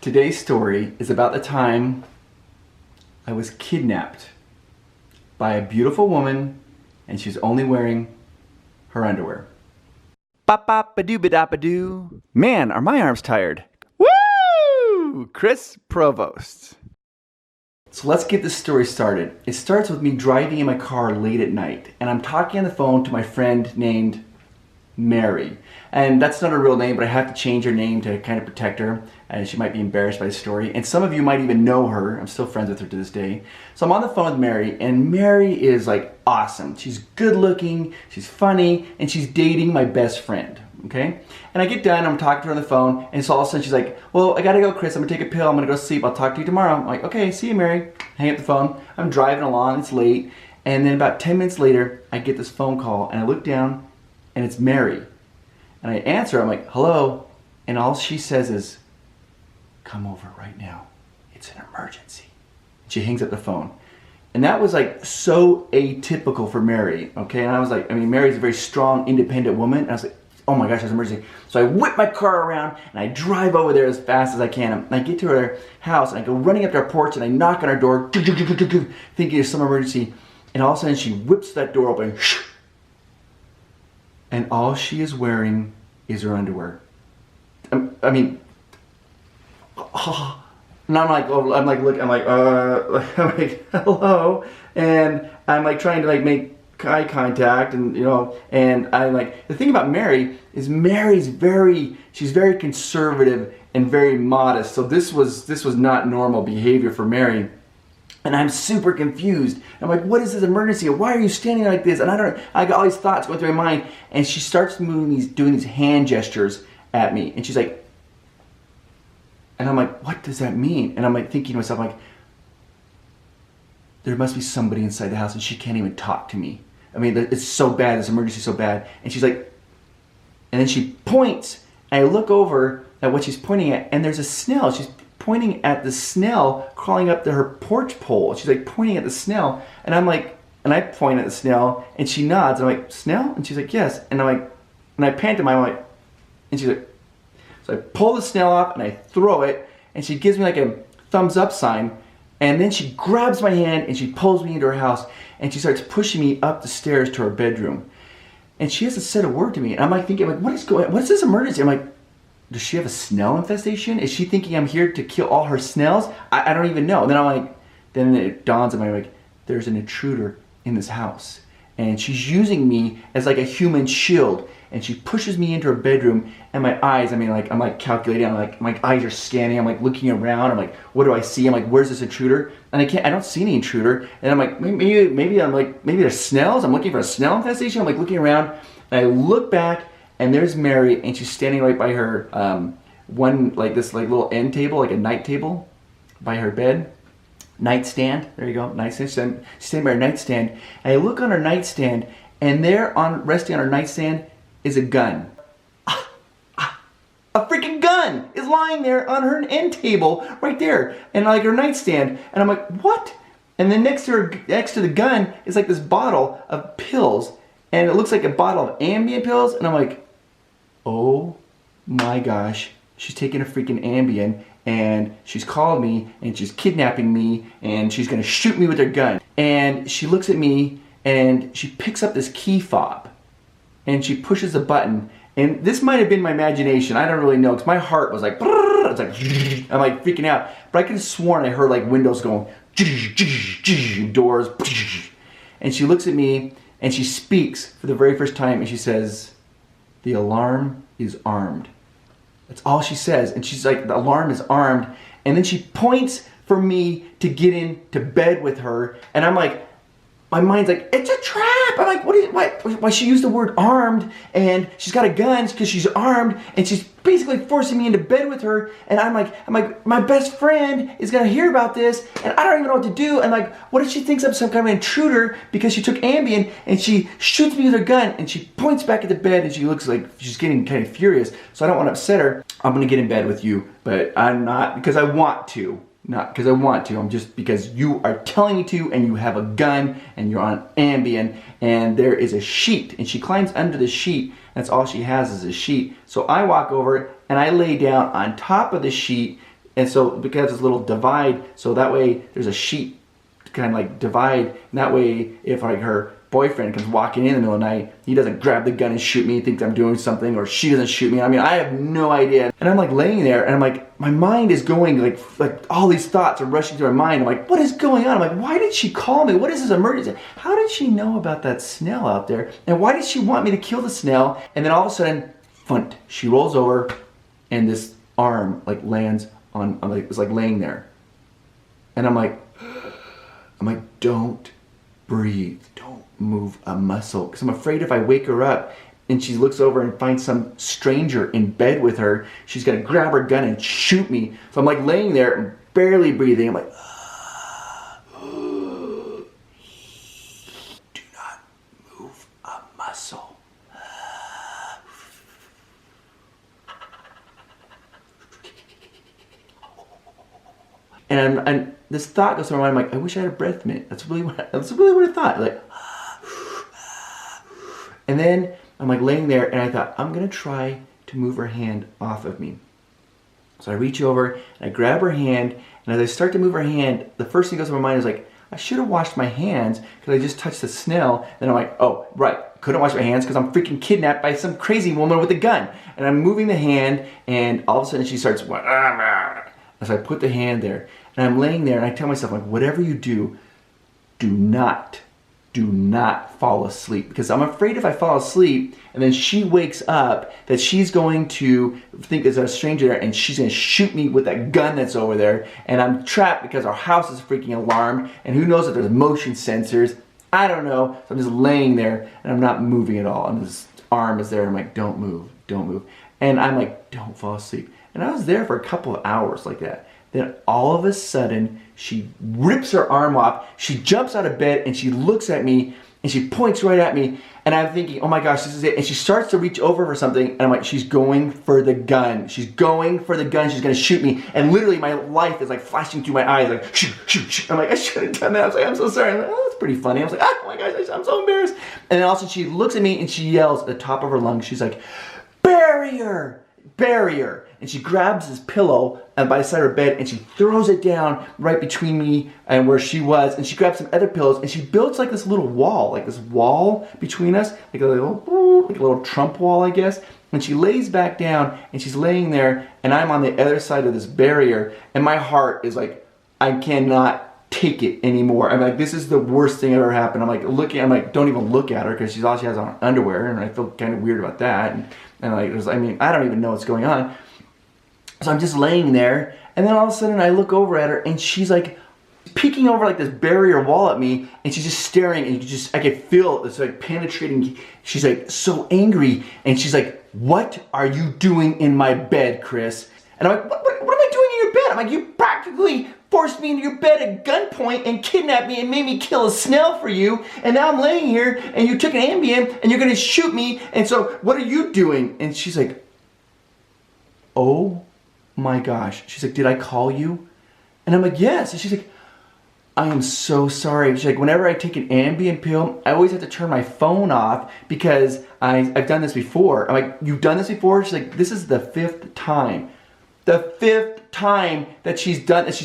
Today's story is about the time I was kidnapped by a beautiful woman and she's only wearing her underwear. Bop-bop-ba-doo-ba-dop-ba-doo. Man, are my arms tired. Woo! Chris Provost. So let's get this story started. It starts with me driving in my car late at night and I'm talking on the phone to my friend named Mary. And that's not her real name, but I have to change her name to kind of protect her, and she might be embarrassed by the story. And some of you might even know her. I'm still friends with her to this day. So I'm on the phone with Mary, and Mary is like awesome. She's good looking, she's funny, and she's dating my best friend. Okay? And I get done, I'm talking to her on the phone, and so all of a sudden she's like, well, I gotta go, Chris, I'm gonna take a pill, I'm gonna go sleep, I'll talk to you tomorrow. I'm like, okay, see you, Mary. Hang up the phone. I'm driving along, it's late, and then about 10 minutes later, I get this phone call, and I look down, and it's Mary. And I answer, I'm like, hello. And all she says is, come over right now. It's an emergency. And she hangs up the phone. And that was like so atypical for Mary, okay? And I was like, Mary's a very strong, independent woman. And I was like, oh my gosh, there's an emergency. So I whip my car around and I drive over there as fast as I can. And I get to her house and I go running up to her porch and I knock on her door, thinking there's some emergency. And all of a sudden she whips that door open. And all she is wearing is her underwear. And I'm like, hello, and I'm like trying to like make eye contact, and and I'm like, the thing about Mary is she's very conservative and very modest. So this was not normal behavior for Mary. And I'm super confused. I'm like, what is this emergency? Why are you standing like this? And I got all these thoughts going through my mind. And she starts doing these hand gestures at me. And she's like, and I'm like, what does that mean? And I'm like thinking to myself, like, there must be somebody inside the house and she can't even talk to me. It's so bad, this emergency is so bad. And she's like, and then she points, and I look over at what she's pointing at, and there's a snail. She's pointing at the snail crawling up to her porch pole. She's like pointing at the snail, and I'm like, and I point at the snail, and she nods. I'm like, snail? And she's like, yes. And I'm like, and I pantomime, I'm like, and she's like, so I pull the snail off and I throw it, and she gives me like a thumbs up sign, and then she grabs my hand and she pulls me into her house, and she starts pushing me up the stairs to her bedroom, and she hasn't said a word to me, and I'm like thinking, like, what is this emergency? I'm like, does she have a snail infestation? Is she thinking I'm here to kill all her snails? I don't even know. And then I'm like, then it dawns on me, like, there's an intruder in this house. And she's using me as like a human shield. And she pushes me into her bedroom, and my eyes, I'm like calculating, my eyes are scanning, I'm like looking around, I'm like, what do I see? I'm like, where's this intruder? And I don't see any intruder. And I'm like, maybe there's snails? I'm looking for a snail infestation? I'm like looking around, and I look back, and there's Mary, and she's standing right by her this little end table, like a night table by her bed. Nightstand, there you go, nightstand. She's standing by her nightstand, and I look on her nightstand, and resting on her nightstand is a gun. A freaking gun is lying there on her end table right there, and like her nightstand, and I'm like, what? And then next to the gun is like this bottle of pills, and it looks like a bottle of Ambien pills, and I'm like, oh my gosh, she's taking a freaking Ambien, and she's called me, and she's kidnapping me, and she's gonna shoot me with her gun. And she looks at me, and she picks up this key fob, and she pushes a button, and this might have been my imagination, I don't really know, because my heart was like, it's like, I'm like freaking out, but I could have sworn I heard like windows going, doors, and she looks at me, and she speaks for the very first time, and she says, the alarm is armed. That's all she says. And she's like, the alarm is armed. And then she points for me to get into bed with her. And I'm like, my mind's like, it's a trap. I'm like, why she used the word armed, and she's got a gun because she's armed, and she's basically forcing me into bed with her. And I'm like, my best friend is gonna hear about this, and I don't even know what to do. And like, what if she thinks I'm some kind of intruder because she took Ambien, and she shoots me with her gun, and she points back at the bed, and she looks like she's getting kind of furious. So I don't want to upset her. I'm gonna get in bed with you, but I'm not because I want to. Not because I want to, I'm just because you are telling me to, and you have a gun, and you're on Ambien, and there is a sheet, and she climbs under the sheet. That's all she has is a sheet. So I walk over, and I lay down on top of the sheet, And so because this little divide, so that way there's a sheet kind of like divide, and that way if like her boyfriend comes walking in the middle of the night, he doesn't grab the gun and shoot me, thinks I'm doing something, or she doesn't shoot me. I mean, I have no idea. And I'm like laying there, and I'm like, my mind is going like all these thoughts are rushing through my mind. I'm like, what is going on? I'm like, why did she call me? What is this emergency? How did she know about that snail out there? And why did she want me to kill the snail? And then all of a sudden, funt, she rolls over, and this arm like lands on like, it's like laying there. And I'm like, don't breathe, don't move a muscle, because I'm afraid if I wake her up and she looks over and finds some stranger in bed with her, she's gonna grab her gun and shoot me. So I'm like laying there and barely breathing. I'm like, do not move a muscle. And this thought goes through my mind. I'm like, I wish I had a breath mint. That's really what I thought. Like, and then I'm like laying there, and I thought, I'm gonna try to move her hand off of me. So I reach over and I grab her hand, and as I start to move her hand, the first thing that goes through my mind is like, I should have washed my hands because I just touched the snail. And I'm like, oh, right, couldn't wash my hands because I'm freaking kidnapped by some crazy woman with a gun. And I'm moving the hand, and all of a sudden she starts, as I put the hand there, and I'm laying there, and I tell myself, like, whatever you do, do not fall asleep, because I'm afraid if I fall asleep and then she wakes up that she's going to think there's a stranger there and she's going to shoot me with that gun that's over there, and I'm trapped because our house is freaking alarmed, and who knows if there's motion sensors. I don't know. So I'm just laying there and I'm not moving at all, and this arm is there, and I'm like, don't move, and I'm like, don't fall asleep. And I was there for a couple of hours like that. Then all of a sudden, she rips her arm off, she jumps out of bed, and she looks at me, and she points right at me, and I'm thinking, oh my gosh, this is it. And she starts to reach over for something, and I'm like, she's going for the gun. She's going for the gun, she's gonna shoot me. And literally my life is like flashing through my eyes, like, shoot, shoot, shoot. I'm like, I shouldn't have done that. I was like, I'm so sorry. I'm like, oh, that's pretty funny. I was like, oh my gosh, I'm so embarrassed. And then also she looks at me and she yells at the top of her lungs, she's like, barrier! And she grabs this pillow by the side of her bed, and she throws it down right between me and where she was, and she grabs some other pillows, and she builds like this little wall, like this wall between us, like a little Trump wall, I guess. And she lays back down, and she's laying there, and I'm on the other side of this barrier, and my heart is like, I cannot take it anymore. I'm like, this is the worst thing ever happened. I'm like, don't even look at her, because she has on underwear, and I feel kind of weird about that. And like, I don't even know what's going on. So I'm just laying there, and then all of a sudden I look over at her, and she's like peeking over like this barrier wall at me, and she's just staring, and I could feel this like penetrating. She's like so angry, and she's like, what are you doing in my bed, Chris? And I'm like, what am I doing in your bed? I'm like, you practically forced me into your bed at gunpoint and kidnapped me and made me kill a snail for you, and now I'm laying here, and you took an Ambien, and you're gonna shoot me, and so what are you doing? And she's like, oh my gosh. She's like, did I call you? And I'm like, yes. And she's like, I am so sorry. She's like, whenever I take an Ambien pill, I always have to turn my phone off because I've done this before. I'm like, you've done this before? She's like, this is the 5th time. The 5th time that she's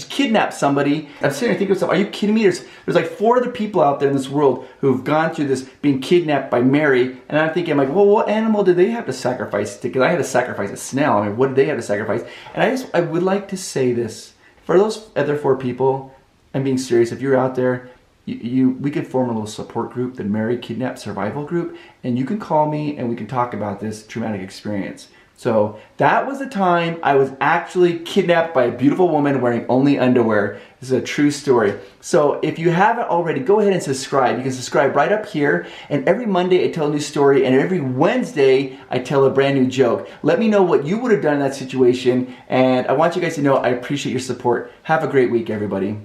kidnapped somebody. I'm sitting there thinking to myself, are you kidding me? There's like 4 other people out there in this world who've gone through this, being kidnapped by Mary. And I'm thinking, like, well, what animal did they have to sacrifice? Because I had to sacrifice a snail. I mean, what did they have to sacrifice? And I would like to say this. For those other 4 people, I'm being serious. If you're out there, we could form a little support group, the Mary Kidnapped Survival Group. And you can call me and we can talk about this traumatic experience. So that was the time I was actually kidnapped by a beautiful woman wearing only underwear. This is a true story. So if you haven't already, go ahead and subscribe. You can subscribe right up here. And every Monday I tell a new story, and every Wednesday I tell a brand new joke. Let me know what you would have done in that situation. And I want you guys to know I appreciate your support. Have a great week, everybody.